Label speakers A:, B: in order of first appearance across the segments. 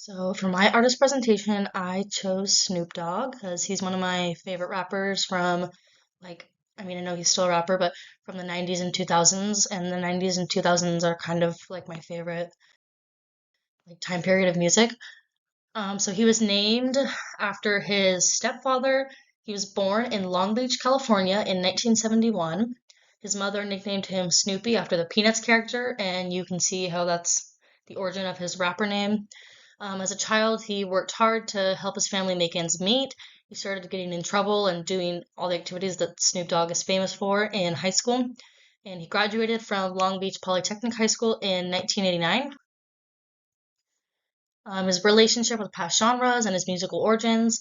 A: So for my artist presentation, I chose Snoop Dogg because he's one of my favorite rappers from like I know he's still a rapper, but from the 90s and 2000s, and the 90s and 2000s are kind of like my favorite like time period of music. So he was named after his stepfather. He was born in Long Beach, California in 1971. His mother nicknamed him Snoopy after the Peanuts character, and you can see how that's the origin of his rapper name. As a child, he worked hard to help his family make ends meet. He started getting in trouble and doing all the activities that Snoop Dogg is famous for in high school. And he graduated from Long Beach Polytechnic High School in 1989. His relationship with past genres and his musical origins.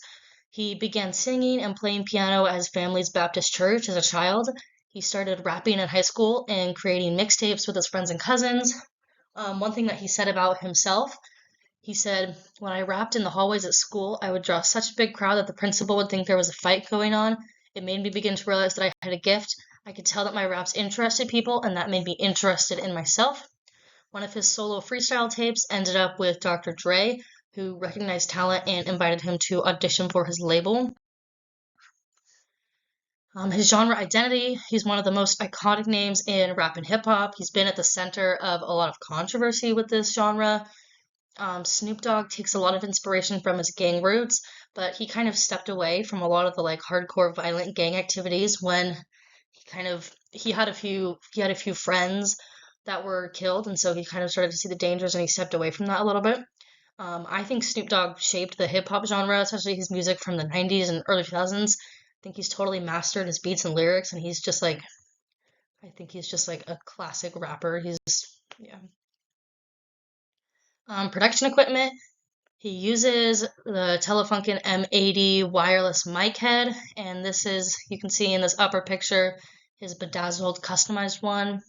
A: He began singing and playing piano at his family's Baptist church as a child. He started rapping in high school and creating mixtapes with his friends and cousins. One thing that he said about himself, he said, "When I rapped in the hallways at school, I would draw such a big crowd that the principal would think there was a fight going on. It made me begin to realize that I had a gift. I could tell that my raps interested people, and that made me interested in myself." One of his solo freestyle tapes ended up with Dr. Dre, who recognized talent and invited him to audition for his label. His genre identity, he's one of the most iconic names in rap and hip hop. He's been at the center of a lot of controversy with this genre. Snoop Dogg takes a lot of inspiration from his gang roots, but he kind of stepped away from a lot of the like hardcore violent gang activities when he had a few friends that were killed, and so he kind of started to see the dangers and he stepped away from that a little bit. I think Snoop Dogg shaped the hip hop genre, especially his music from the 90s and early 2000s. I think he's totally mastered his beats and lyrics, and I think he's just like a classic rapper. Yeah. Production equipment. He uses the Telefunken M80 wireless mic head, and you can see in this upper picture, his bedazzled customized one.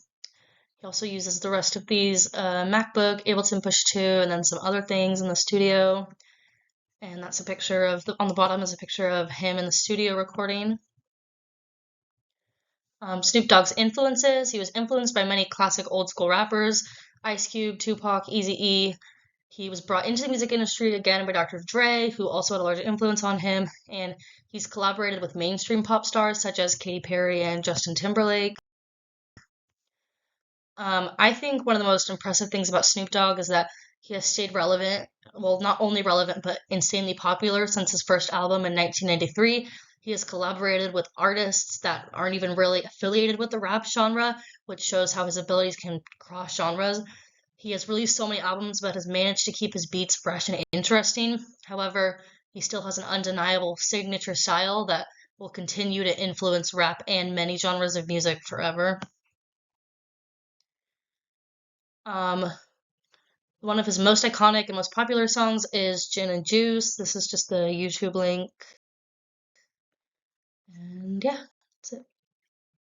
A: He also uses the rest of these MacBook, Ableton Push 2, and then some other things in the studio. And that's a picture on the bottom is a picture of him in the studio recording. Snoop Dogg's influences. He was influenced by many classic old school rappers, Ice Cube, Tupac, Eazy-E. He was brought into the music industry again by Dr. Dre, who also had a large influence on him, and he's collaborated with mainstream pop stars such as Katy Perry and Justin Timberlake. I think one of the most impressive things about Snoop Dogg is that he has stayed relevant, well, not only relevant, but insanely popular since his first album in 1993. He has collaborated with artists that aren't even really affiliated with the rap genre, which shows how his abilities can cross genres. He has released so many albums, but has managed to keep his beats fresh and interesting. However, he still has an undeniable signature style that will continue to influence rap and many genres of music forever. Um, One of his most iconic and most popular songs is Gin and Juice. This is just the YouTube link. And yeah, that's it.